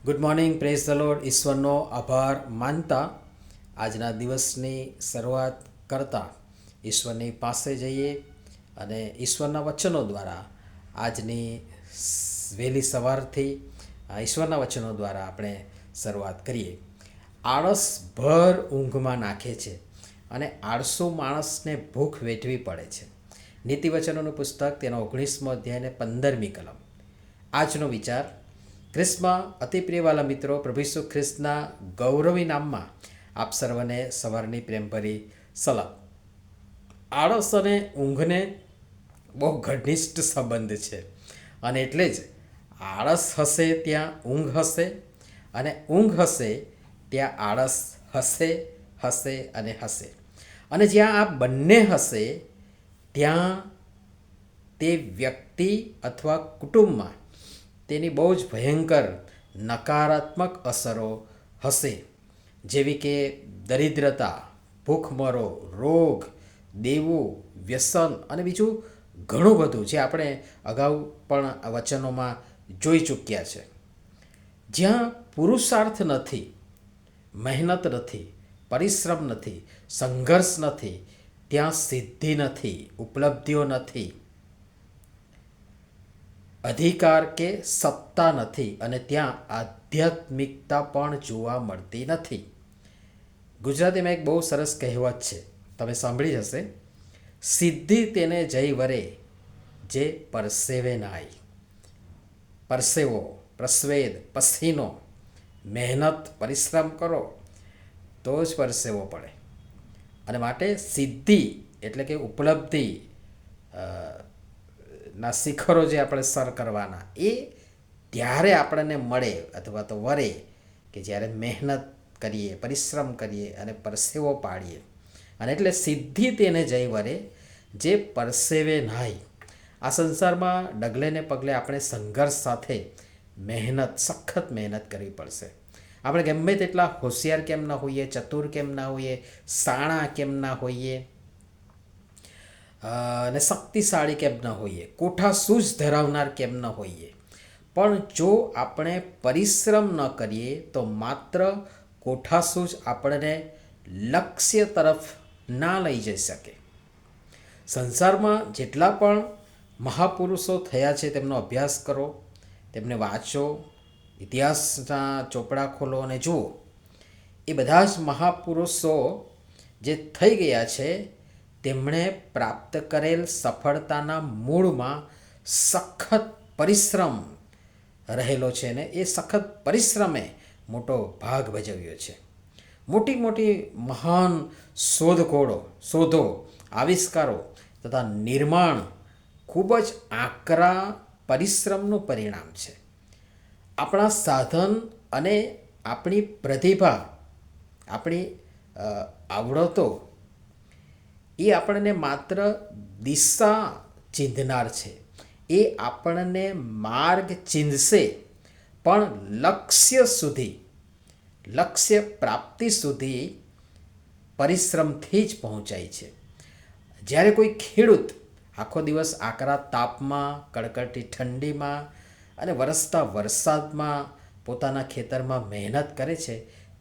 Good morning, praise the Lord. ઈશ્વરનો આભાર માનતા આજના દિવસની શરૂઆત કરતાં ઈશ્વરની પાસે જઈએ અને ઈશ્વરના વચનો દ્વારા આજની વહેલી સવારથી ઈશ્વરના વચનો દ્વારા આપણે શરૂઆત કરીએ. આળસ ભર ઊંઘમાં નાખે છે અને આળસુ માણસને ભૂખ વેઠવી પડે છે. નીતિવચનોનું પુસ્તક તેનો 19મો અધ્યાય અને 15મી કલમ. આજનો વિચાર: ખ્રિસ્તમાં અતિ પ્રિયવાલા મિત્રો, પ્રભુ ઈસુ ખ્રિસ્તના ગૌરવી નામમાં આપ સર્વને સવારની પ્રેમભરી સલામ. આળસ અને ઊંઘને બહુ ઘનિષ્ઠ સંબંધ છે અને એટલે જ આળસ હશે ત્યાં ઊંઘ હશે અને ઊંઘ હશે ત્યાં આળસ હશે અને હશે. અને જ્યાં આ બંને હશે ત્યાં તે વ્યક્તિ અથવા કુટુંબમાં તેની બહુ જ ભયંકર નકારાત્મક અસરો હશે, જેવી કે દરિદ્રતા, ભૂખમરો, રોગ, દેવું, વ્યસન અને બીજું ઘણું બધું જે આપણે અગાઉ પણ વચનોમાં જોઈ ચૂક્યા છે. જ્યાં પુરુષાર્થ નથી, મહેનત નથી, પરિશ્રમ નથી, સંઘર્ષ નથી, ત્યાં સિદ્ધિ નથી, ઉપલબ્ધિઓ નથી, અધિકાર કે સત્તા નથી અને ત્યાં આધ્યાત્મિકતા પણ જોવા મળતી નથી. ગુજરાતીમાં એક બહુ સરસ કહેવત છે, તમે સાંભળી હશે: સિદ્ધિ તેને જય વરે જે પરસેવે નાય. પરસેવો, પ્રસ્વેદ, પસીનો, મહેનત, પરિશ્રમ કરો તો જ પરસેવો પડે. અને માટે સિદ્ધિ એટલે કે ઉપલબ્ધિ ના શિખરો જે આપણે સર કરવાના એ ત્યારે આપણને મળે અથવા તો વરે કે જ્યારે મહેનત કરીએ, પરિશ્રમ કરીએ અને પરસેવો પાડીએ. અને એટલે સિદ્ધિ તેને જય વરે જે પરસેવે નાય. આ સંસારમાં ડગલે ને પગલે આપણે સંઘર્ષ સાથે મહેનત, સખત મહેનત કરવી પડશે. આપણે ગમે તેટલા હોશિયાર કેમ ના હોઈએ, ચતુર કેમ ના હોઈએ, શાણા કેમ ના હોઈએ અને શક્તિશાળી કેમ ન હોઈએ, કોઠાસૂઝ ધરાવનાર કેમ ન હોઈએ, પણ જો આપણે પરિશ્રમ ન કરીએ તો માત્ર કોઠાસૂઝ આપણને લક્ષ્ય તરફ ના લઈ જઈ શકે. સંસારમાં જેટલા પણ મહાપુરુષો થયા છે તેમનો અભ્યાસ કરો, તેમને વાંચો, ઇતિહાસના ચોપડા ખોલો અને જુઓ. એ બધા જ મહાપુરુષો જે થઈ ગયા છે તેમણે પ્રાપ્ત કરેલ સફળતાના મૂળમાં સખત પરિશ્રમ રહેલો છે ને એ સખત પરિશ્રમે મોટો ભાગ ભજવ્યો છે. મોટી મોટી મહાન શોધો, આવિષ્કારો તથા નિર્માણ ખૂબ જ આકરા પરિશ્રમનું પરિણામ છે. આપણા સાધન અને આપણી પ્રતિભા, આપણી આવડતો એ આપણને માત્ર દિશા ચીંધનાર છે. એ આપણને માર્ગ ચીંધશે, પણ લક્ષ્ય પ્રાપ્તિ સુધી પરિશ્રમથી જ પહોંચાય છે. જ્યારે કોઈ ખેડૂત આખો દિવસ આકરા તાપમાં, કડકડતી ઠંડીમાં અને વરસતા વરસાદમાં પોતાના ખેતરમાં મહેનત કરે છે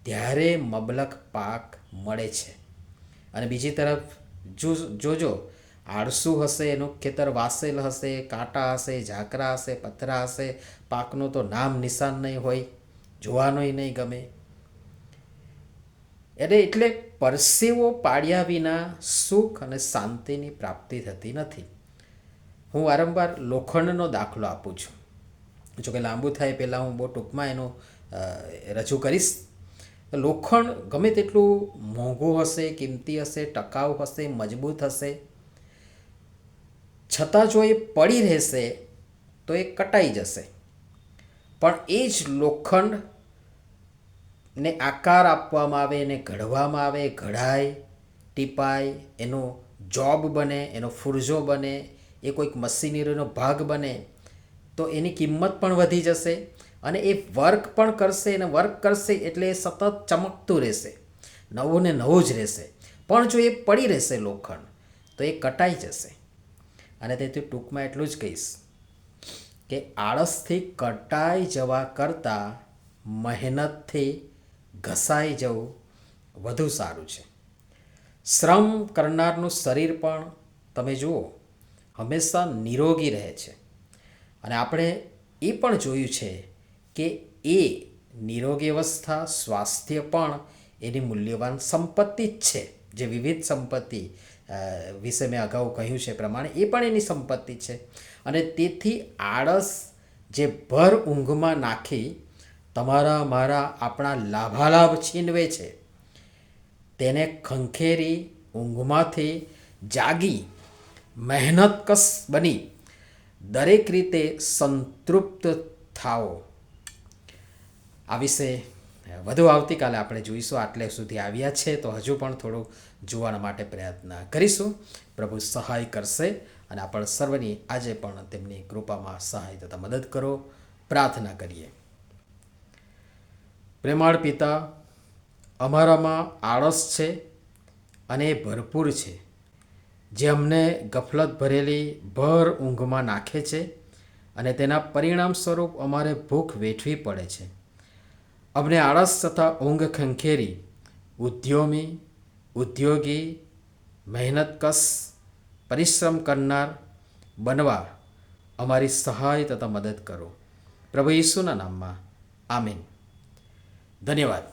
ત્યારે મબલખ પાક મળે છે. અને બીજી તરફ જોજો, આળસુ હશે, એનું ખેતર વાસેલ હશે, કાંટા હશે, ઝાકરા હશે, પથરા હશે, પાકનું તો નામ નિશાન નહીં હોય, જોવાનોય નહીં ગમે. એટલે પરસેવો પાડ્યા વિના સુખ અને શાંતિની પ્રાપ્તિ થતી નથી. હું વારંવાર લોખંડનો દાખલો આપું છું, જોકે લાંબુ થાય પહેલાં હું બહુ ટૂંકમાં એનું રજૂ કરીશ. લોખંડ ગમે તેટલું મોંઘું હશે, કિંમતી હશે, ટકાઉ હશે, મજબૂત હશે, છતાં જો એ પડી રહેશે તો એ કટાઈ જશે. પણ એ જ લોખંડને આકાર આપવામાં આવે, એને ઘડવામાં આવે, ઘડાય, ટીપાય, એનો જોબ બને, એનો ફુરજો બને, એ કોઈક મશીનરીનો ભાગ બને તો એની કિંમત પણ વધી જશે અને એ વર્ક પણ કરશે અને વર્ક કરશે એટલે એ સતત ચમકતું રહેશે, નવું ને નવું જ રહેશે. પણ જો એ પડી રહેશે લોખંડ તો એ કટાઈ જશે. અને તેથી ટૂંકમાં એટલું જ કહીશ કે આળસથી કટાઈ જવા કરતાં મહેનતથી ઘસાઈ જવું વધુ સારું છે. શ્રમ કરનારનું શરીર પણ તમે જુઓ હંમેશા નિરોગી રહે છે. અને આપણે એ પણ જોયું છે કે એ નિરોગી અવસ્થા, સ્વાસ્થ્ય પણ એની મૂલ્યવાન સંપત્તિ જ છે. જે વિવિધ સંપત્તિ વિશે મેં અગાઉ કહ્યું છે પ્રમાણે એ પણ એની સંપત્તિ છે. અને તેથી આળસ જે ભર ઊંઘમાં નાખી તમારા મારા આપણા લાભાલાભ છીનવે છે, તેને ખંખેરી ઊંઘમાંથી જાગી મહેનતકશ બની દરેક રીતે સંતૃપ્ત થાઓ. આ વિશે વધુ આવતીકાલે આપણે જોઈશું. આટલે સુધી આવ્યા છે તો હજુ પણ થોડું જોવા માટે પ્રયત્ન કરીશું. પ્રભુ સહાય કરશે અને આપણ સર્વની આજે પણ તેમની કૃપામાં સહાય તથા મદદ કરો. પ્રાર્થના કરીએ. પ્રેમાળ પિતા, અમારામાં આળસ છે અને એ ભરપૂર છે, જે અમને ગફલત ભરેલી ભર ઊંઘમાં નાખે છે અને તેના પરિણામ સ્વરૂપ અમારે ભૂખ વેઠવી પડે છે. અમને આળસ તથા ઊંઘ ખંખેરી ઉદ્યોગી, મહેનતકશ, પરિશ્રમ કરનાર બનવા અમારી સહાય તથા મદદ કરો. પ્રભુ ઈસુના નામમાં આમીન. ધન્યવાદ.